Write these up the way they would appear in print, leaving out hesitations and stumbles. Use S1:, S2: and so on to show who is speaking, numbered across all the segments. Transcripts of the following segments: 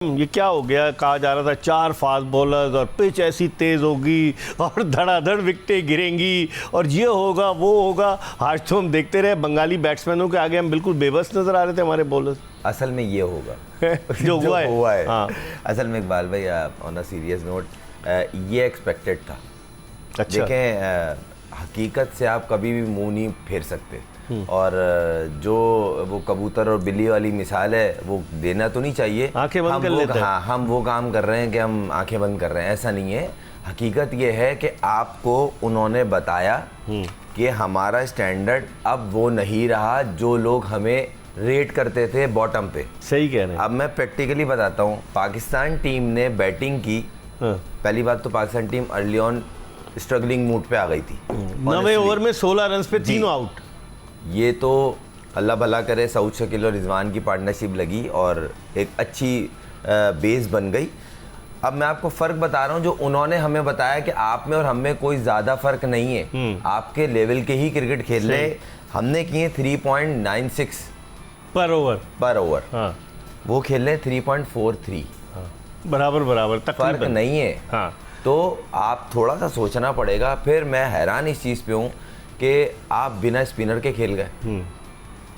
S1: ये क्या हो गया? कहा जा रहा था 4 फास्ट बॉलर्स और पिच ऐसी तेज होगी और धड़ाधड़ विकेटें गिरेंगी और ये होगा वो होगा। आज तो हम देखते रहे बंगाली बैट्समैनों के आगे हम बिल्कुल बेबस नजर आ रहे थे हमारे बॉलर्स।
S2: असल में ये होगा
S1: जो हुआ है।
S2: हाँ। असल में इकबाल भाई ऑन अ सीरियस नोट ये एक्सपेक्टेड था।
S1: अच्छा।
S2: देखें हकीकत से आप कभी भी मुंह नहीं फेर सकते और जो वो कबूतर और बिल्ली वाली मिसाल है वो देना तो नहीं चाहिए।
S1: आंखें बंद कर लेते हैं।
S2: हाँ, हम वो काम कर रहे हैं कि हम आंखें बंद कर रहे हैं, ऐसा नहीं है। हकीकत ये है कि आपको उन्होंने बताया कि हमारा स्टैंडर्ड अब वो नहीं रहा जो लोग हमें रेट करते थे बॉटम पे।
S1: सही कह रहे हैं।
S2: अब मैं प्रैक्टिकली बताता हूँ, पाकिस्तान टीम ने बैटिंग की। पहली बात तो Pakistan team early on struggling mood पे आ गई थी।
S1: 9वें ओवर में 16 रन पे 3 आउट।
S2: ये तो अल्लाह भला करे, सऊद शकील और रिजवान की पार्टनरशिप लगी और एक अच्छी बेस बन गई। अब मैं आपको फ़र्क बता रहा हूँ, जो उन्होंने हमें बताया कि आप में और हम में कोई ज़्यादा फ़र्क नहीं है, आपके लेवल के ही क्रिकेट खेल रहे। हमने किए 3.96 पर ओवर।
S1: हाँ।
S2: वो खेल रहे 3.43।
S1: बराबर
S2: फ़र्क नहीं है।
S1: हाँ।
S2: तो आप थोड़ा सा सोचना पड़ेगा। फिर मैं हैरान इस चीज़ पे हूँ कि आप बिना स्पिनर के खेल गए।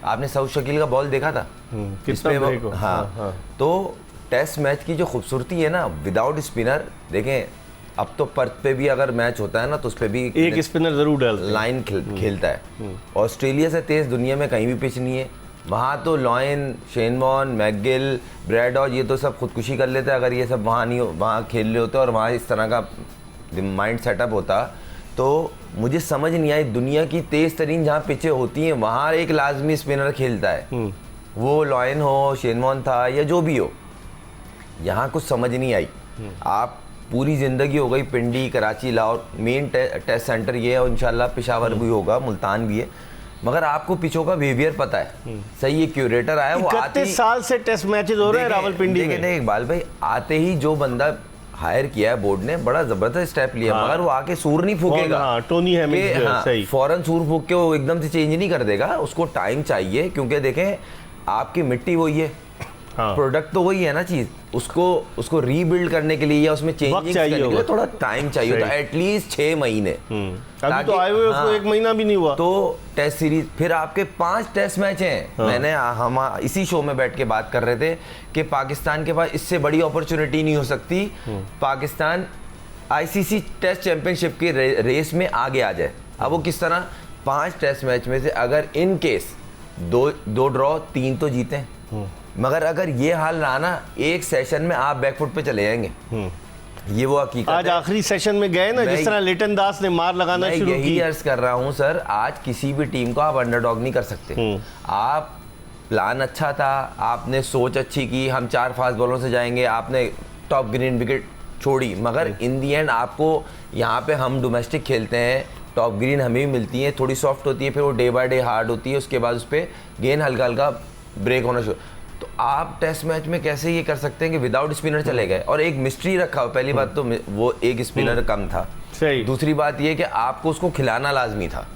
S2: आपने सऊद शकील का बॉल देखा था
S1: कितना ब्रेक हो।
S2: हाँ। तो टेस्ट मैच की जो खूबसूरती है ना विदाउट स्पिनर, देखें अब तो पर्थ पे भी अगर मैच होता है ना तो उस पर भी
S1: एक स्पिनर जरूर डालते
S2: लाइन खेलता है। ऑस्ट्रेलिया से तेज़ दुनिया में कहीं भी पिच नहीं है। वहाँ तो Lyon, Shane Warne, MacGill, Brad Hodge ये तो सब खुदकुशी कर लेते हैं अगर ये सब वहाँ नहीं वहाँ खेल रहे होते और वहाँ इस तरह का माइंड सेटअप होता। तो मुझे समझ नहीं आई, दुनिया की तेज़ तरीन जहाँ पिचें होती हैं वहाँ एक लाजमी स्पिनर खेलता है, वो लॉयन हो, शेन वॉर्न था या जो भी हो। यहाँ कुछ समझ नहीं आई। आप पूरी ज़िंदगी हो गई Pindi, Karachi, Lahore, main test centre ये है और इंशाल्लाह पेशावर भी होगा, मुल्तान भी है, मगर आपको पिचों का बिहेवियर पता है। सही, ये क्यूरेटर आया वो
S1: 31 साल से टेस्ट मैचेस हो रहे हैं रावलपिंडी में।
S2: देखें इकबाल भाई, आते ही जो बंदा हायर किया है बोर्ड ने बड़ा जबरदस्त स्टेप लिया। हाँ। मगर वो आके सूर नहीं फूकेगा।
S1: हाँ, टोनी हैमिंग्स।
S2: हाँ,
S1: सही।
S2: फौरन सूर फूक के वो एकदम से चेंज नहीं कर देगा, उसको टाइम चाहिए। क्योंकि देखें आपकी मिट्टी वही है। हाँ। प्रोडक्ट तो वही है ना चीज, उसको रीबिल्ड करने के लिए या उसमें चेंजिंग करने के लिए थोड़ा टाइम चाहिए होता है, एटलीस्ट 6 महीने।
S1: अभी तो आए हुए उसको 1 महीना भी नहीं हुआ।
S2: तो टेस्ट सीरीज, फिर आपके 5 टेस्ट मैच हैं। हाँ। मैंने हम इसी शो में बैठ के बात कर रहे थे कि पाकिस्तान के पास इससे बड़ी अपॉर्चुनिटी नहीं हो सकती, पाकिस्तान आईसीसी टेस्ट चैंपियनशिप की रेस में आगे आ जाए। अब वो किस तरह? 5 टेस्ट मैच में से अगर इन केस 2 ड्रॉ 3 तो जीते, मगर अगर ये हाल रहा ना, एक सेशन में आप बैकफुट पे चले जाएंगे। ये वो हकीकत
S1: आज आखिरी सेशन में गए ना, जिस तरह लिटन दास ने मार लगाना शुरू की।
S2: यही अर्ज कर रहा हूँ सर, आज किसी भी टीम को आप अंडरडॉग नहीं कर सकते। आप प्लान अच्छा था, आपने सोच अच्छी की, हम 4 फास्ट बॉलों से जाएंगे, आपने टॉप ग्रीन विकेट छोड़ी, मगर इन दी एंड आपको यहाँ पे हम डोमेस्टिक खेलते हैं, टॉप ग्रीन हमें भी मिलती है, थोड़ी सॉफ्ट होती है, फिर वो डे बाय डे हार्ड होती है, उसके बाद उस पर गेंद हल्का हल्का ब्रेक होना शुरू। तो आप टेस्ट मैच में कैसे ये कर सकते हैं कि विदाउट स्पिनर चले गए? और एक मिस्ट्री रखा हो। पहली बात तो वो एक स्पिनर कम था।
S1: सही।
S2: दूसरी बात ये कि आपको उसको खिलाना लाजमी था।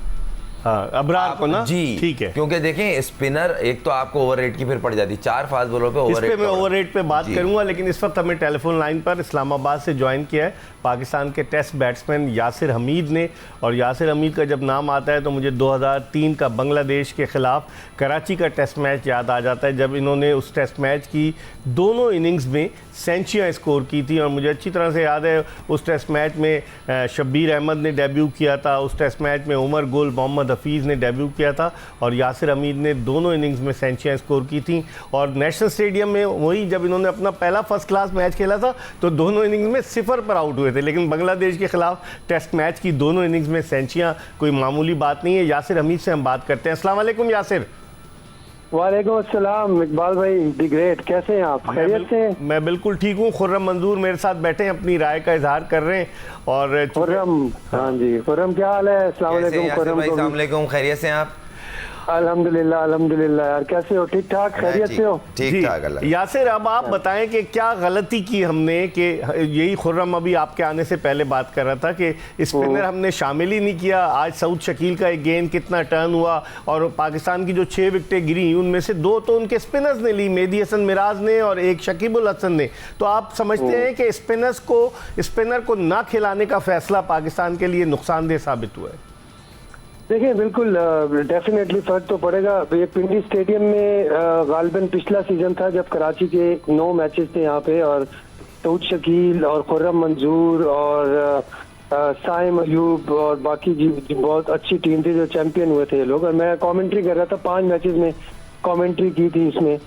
S1: हाँ, अबरार को ना।
S2: जी
S1: ठीक है।
S2: क्योंकि देखें स्पिनर एक तो आपको ओवररेट की फिर पड़ जाती, 4 फास्ट बॉलर पे ओवररेट।
S1: इस पे मैं ओवररेट पे बात करूंगा, लेकिन इस वक्त हमें टेलीफोन लाइन पर इस्लामाबाद से ज्वाइन किया है पाकिस्तान के टेस्ट बैट्समैन यासिर हमीद ने। और यासिर हमीद का जब नाम आता है तो मुझे 2003 का बांग्लादेश के ख़िलाफ़ कराची का टेस्ट मैच याद आ जाता है, जब इन्होंने उस टेस्ट मैच की दोनों इनिंग्स में सेंचुरियाँ स्कोर की थी। और मुझे अच्छी तरह से याद है उस टेस्ट मैच में शब्बीर अहमद ने डेब्यू किया था, उस टेस्ट मैच में उमर गुल, मोहम्मद हफीज़ ने डेब्यू किया था और यासिर हमीद ने दोनों इनिंग्स में सेंचुरियाँ स्कोर की थी। और नेशनल स्टेडियम में वही जब इन्होंने अपना पहला फर्स्ट क्लास मैच खेला था तो दोनों इनिंग्स में 0 पर आउट हुए थे, लेकिन बांग्लादेश के खिलाफ टेस्ट मैच की दोनों इनिंग्स में सेंचुरियाँ कोई मामूली बात नहीं है। यासिर हमीद से हम बात करते हैं। अस्सलाम वालेकुम यासिर।
S3: वालेकुम अस्सलाम इकबाल भाई, दी ग्रेट, कैसे हैं आप? खैरियत से?
S1: मैं बिल्कुल ठीक हूँ। खुर्रम मंजूर मेरे साथ बैठे हैं, अपनी राय का इजहार कर रहे हैं। और
S3: खुर्रम, हाँ जी खुर्रम, क्या हाल है? अस्सलाम वालेकुम खुर्रम।
S2: अस्सलाम वालेकुम, खैरियत से हैं आप?
S3: अल्हम्दुलिल्लाह अल्हम्दुलिल्लाह यार, कैसे हो? ठीक ठाक, खैरियत से हो?
S2: ठीक
S1: जी।
S2: ठाक अल्लाह।
S1: यासिर, अब आप बताएं कि क्या गलती की हमने कि यही खुर्रम अभी आपके आने से पहले बात कर रहा था कि स्पिनर हमने शामिल ही नहीं किया। आज सऊद शकील का एक गेंद कितना टर्न हुआ और पाकिस्तान की जो 6 विकेटें गिरी उनमें से 2 तो उनके स्पिनर्स ने ली, मेहदी हसन मिराज ने और एक शकीबुल हसन ने। तो आप समझते हैं कि स्पिनर को ना खिलाने का फैसला पाकिस्तान के लिए नुकसानदेह साबित हुआ है?
S3: देखिए बिल्कुल डेफिनेटली फर्क तो पड़ेगा। ये पिंडी स्टेडियम में गालिबन पिछला सीजन था जब कराची के 9 मैचेस थे यहाँ पे, और सऊद शकील और खुर्रम मंजूर और साइम अयूब और बाकी जी बहुत अच्छी टीम थी जो चैंपियन हुए थे ये लोग, और मैं कमेंट्री कर रहा था, 5 मैचेस में कमेंट्री की थी इसमें।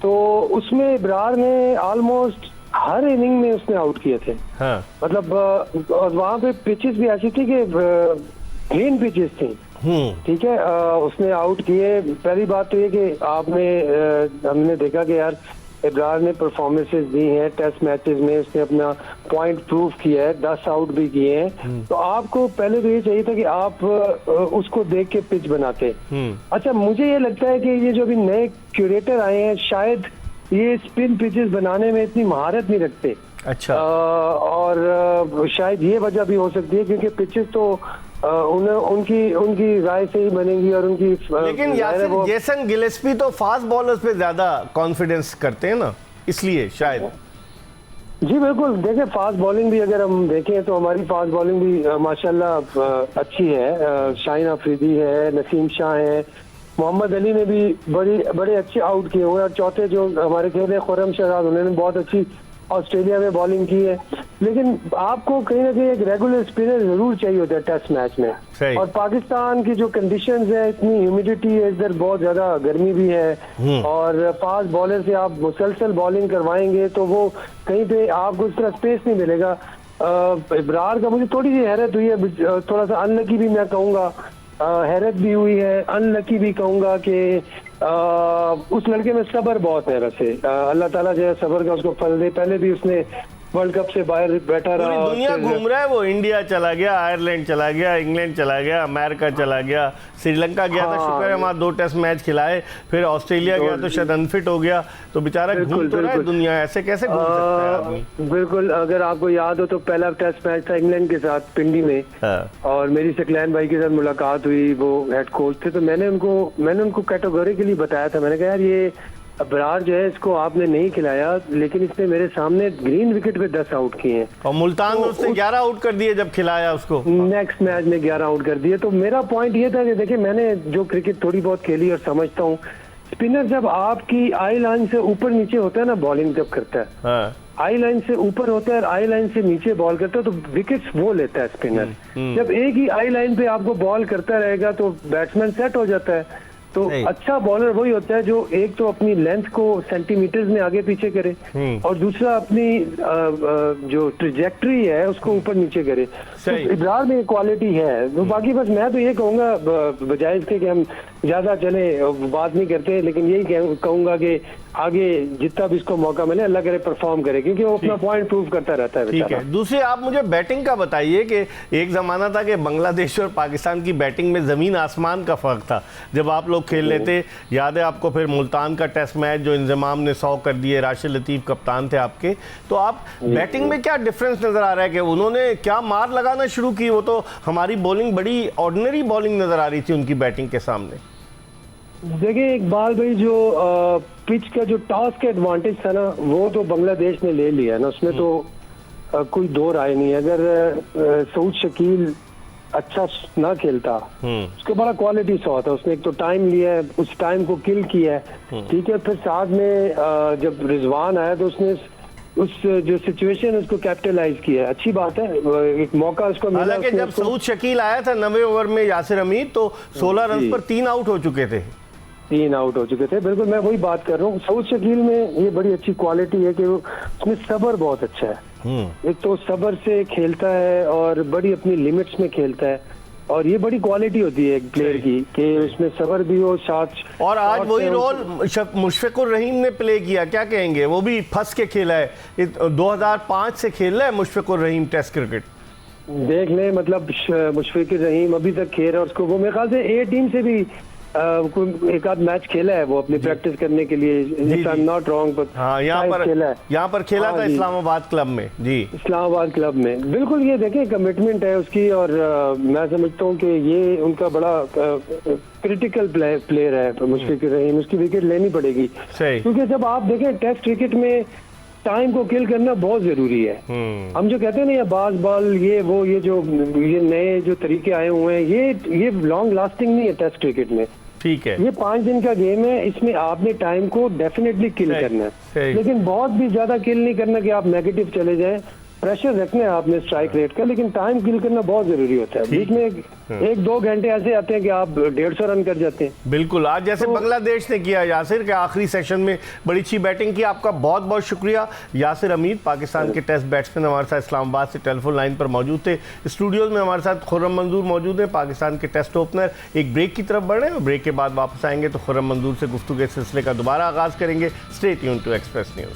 S3: तो उसमें इब्रार ने ऑलमोस्ट हर इनिंग में उसने आउट किए थे।
S1: हाँ।
S3: मतलब और वहाँ पे पिचेस भी ऐसी थी कि ग्रीन पिचेस थी, ठीक है। उसने आउट किए। पहली बात तो ये कि हमने देखा कि यार इब्रार ने परफॉर्मेंसेस दी हैं टेस्ट मैचेस में, उसने अपना पॉइंट प्रूव किया है, 10 आउट भी किए हैं। तो आपको पहले तो ये चाहिए था कि आप उसको देख के पिच बनाते। अच्छा, मुझे ये लगता है कि ये जो अभी नए क्यूरेटर आए हैं शायद ये स्पिन पिचेस बनाने में इतनी महारत नहीं रखते।
S1: अच्छा।
S3: और शायद ये वजह भी हो सकती है क्योंकि पिचेस तो उनकी राय से ही बनेंगी और उनकी।
S1: लेकिन यासिर, जेसन गिलेस्पी तो फास्ट बॉलर्स पे ज्यादा कॉन्फिडेंस करते हैं ना, इसलिए शायद।
S3: जी बिल्कुल। देखिए फास्ट बॉलिंग भी अगर हम देखें तो हमारी फास्ट बॉलिंग भी माशाल्लाह अच्छी है। शाहीन अफरीदी है, नसीम शाह है, मोहम्मद अली ने भी बड़े अच्छे आउट किए हुए, और चौथे जो हमारे खेल खुर्रम शहजाद उन्होंने बहुत अच्छी ऑस्ट्रेलिया में बॉलिंग की है। लेकिन आपको कहीं ना कहीं एक रेगुलर स्पिनर जरूर चाहिए होता है टेस्ट मैच में। और पाकिस्तान की जो कंडीशंस है, इतनी ह्यूमिडिटी है इधर, बहुत ज्यादा गर्मी भी है, और फास्ट बॉलर से आप मुसलसल बॉलिंग करवाएंगे तो वो कहीं पे आपको इस तरह स्पेस नहीं मिलेगा। इब्रार का मुझे थोड़ी सी हैरत हुई है, थोड़ा सा अनलकी भी मैं कहूँगा, हैरत भी हुई है, अनलकी भी कहूँगा कि उस लड़के में सब्र बहुत है। वैसे अल्लाह ताला जो है सब्र का उसको फल दे। पहले भी उसने वर्ल्ड कप से बाहर बैठा रहा,
S1: दुनिया घूम रहा है वो, इंडिया चला गया, आयरलैंड चला गया, इंग्लैंड चला गया, अमेरिका चला गया, श्रीलंका गया था, शुक्र है वहाँ 2 टेस्ट मैच खिलाए, फिर ऑस्ट्रेलिया गया तो शायद अनफिट हो गया। तो बेचारा घूम तो रहा है दुनिया, ऐसे कैसे घूम सकता है आदमी?
S3: बिल्कुल। अगर आपको याद हो तो पहला टेस्ट मैच था इंग्लैंड के साथ पिंडी में, और मेरी सकलैन भाई के साथ मुलाकात हुई, वो हेड कोच थे। तो मैंने उनको कैटेगोरिकली बताया था, मैंने कहा यार ये अबरार जो है इसको आपने नहीं खिलाया, लेकिन इसने मेरे सामने ग्रीन विकेट पे 10 आउट किए हैं,
S1: और मुल्तान में उसने 11 आउट कर दिए जब खिलाया उसको,
S3: नेक्स्ट मैच में 11 आउट कर दिए। तो मेरा पॉइंट ये था कि देखिए मैंने जो क्रिकेट थोड़ी बहुत खेली और समझता हूँ, स्पिनर जब आपकी आई लाइन से ऊपर नीचे होता है ना, बॉलिंग जब करता है, आई लाइन से ऊपर होता है और आई लाइन से नीचे बॉल करता है तो विकेट्स वो लेता है स्पिनर। जब एक ही आई लाइन पे आपको बॉल करता रहेगा तो बैट्समैन सेट हो जाता है। तो अच्छा बॉलर वही होता है जो एक तो अपनी लेंथ को सेंटीमीटर्स में आगे पीछे करे, और दूसरा अपनी जो ट्रेजेक्टरी है उसको ऊपर नीचे करे। तो इब्रार में क्वालिटी है। तो बाकी बस मैं तो ये कहूँगा, बजाय इसके कि हम ज्यादा चले बात नहीं करते, लेकिन यही कहूँगा कि आगे जितना भी इसको मौका मिले अल्लाह करे परफॉर्म करे, क्योंकि वो अपना पॉइंट प्रूव करता रहता है।
S1: ठीक है। दूसरे आप मुझे बैटिंग का बताइए कि एक ज़माना था कि बांग्लादेश और पाकिस्तान की बैटिंग में ज़मीन आसमान का फ़र्क था जब आप लोग खेल लेते। याद है आपको फिर मुल्तान का टेस्ट मैच जो इंजमाम ने 100 कर दिए, राशिद लतीफ़ कप्तान थे आपके। तो आप बैटिंग में क्या डिफरेंस नज़र आ रहा है कि उन्होंने क्या मार लगाना शुरू की? वो तो हमारी बॉलिंग बड़ी ऑर्डिनरी बॉलिंग नज़र आ रही थी उनकी बैटिंग के सामने।
S3: देखिए इकबाल भाई, जो पिच का जो टॉस का एडवांटेज था ना, वो तो बांग्लादेश ने ले लिया ना, उसमें तो कोई दो राय नहीं है। अगर सऊद शकील अच्छा ना खेलता, उसके बड़ा क्वालिटी शॉट था, उसने एक तो टाइम लिया है, उस टाइम को किल किया है, ठीक है। फिर साथ में जब रिजवान आया तो उसने उस जो सिचुएशन उसको कैपिटलाइज किया है, अच्छी बात है, एक मौका उसको मिला।
S1: हालांकि जब सऊद शकील आया था 90 ओवर में यासिर हमीद, तो 16 रन पर 3 आउट हो चुके थे।
S3: 3 आउट हो चुके थे, बिल्कुल मैं वही बात कर रहा हूँ। सऊद शकील में ये बड़ी अच्छी क्वालिटी है कि उसमें सब्र बहुत अच्छा है। एक तो सब्र से खेलता है और बड़ी अपनी लिमिट्स में खेलता है, और ये बड़ी क्वालिटी होती है एक प्लेयर की कि उसमें सब्र भी हो साथ।
S1: और आज वही रोल मुशफिकुर रहीम ने प्ले किया, क्या कहेंगे? वो भी फंस के खेला है, 2005 से खेल रहा है मुशफिकुर रहीम टेस्ट क्रिकेट।
S3: देख लें, मतलब मुशफिकुर रहीम अभी तक खेल रहा है, उसको वो मेरे ख्याल से ए टीम से भी कोई एक आध मैच खेला है वो अपनी प्रैक्टिस करने के लिए, if I am not wrong, but
S1: हाँ, यहाँ पर खेला था इस्लामाबाद क्लब में जी,
S3: इस्लामाबाद क्लब में। बिल्कुल, ये देखें कमिटमेंट है उसकी, और मैं समझता हूँ कि ये उनका बड़ा क्रिटिकल प्लेयर है मुशफिकुर रहीम, उसकी विकेट लेनी पड़ेगी, क्योंकि जब आप देखें टेस्ट क्रिकेट में टाइम को किल करना बहुत जरूरी है। हम जो कहते हैं ना ये बाज बॉल, ये वो, ये नए जो तरीके आए हुए हैं, ये लॉन्ग लास्टिंग नहीं है टेस्ट क्रिकेट में।
S1: ठीक है,
S3: ये 5 दिन का गेम है, इसमें आपने टाइम को डेफिनेटली किल करना है, लेकिन बहुत भी ज्यादा किल नहीं करना कि आप नेगेटिव चले जाएं। प्रेशर रखना है आपने स्ट्राइक रेट का, लेकिन टाइम किल करना बहुत जरूरी होता है। बीच में 1-2 घंटे ऐसे आते हैं कि आप 150 रन कर जाते हैं।
S1: बिल्कुल, आज जैसे बांग्लादेश ने किया यासिर के आखिरी सेशन में बड़ी अच्छी बैटिंग की। आपका बहुत बहुत शुक्रिया यासिर हमीद, पाकिस्तान के टेस्ट बैट्समैन हमारे साथ इस्लामाबाद से टेलीफोन लाइन पर मौजूद थे। स्टूडियोज में हमारे साथ खुर्रम मंजूर मौजूद है, पाकिस्तान के टेस्ट ओपनर। एक ब्रेक की तरफ बढ़े और ब्रेक के बाद वापस आएंगे तो खुर्रम मंजूर से गुफ्तगू के सिलसिले का दोबारा आगाज करेंगे। Stay tuned to Express news.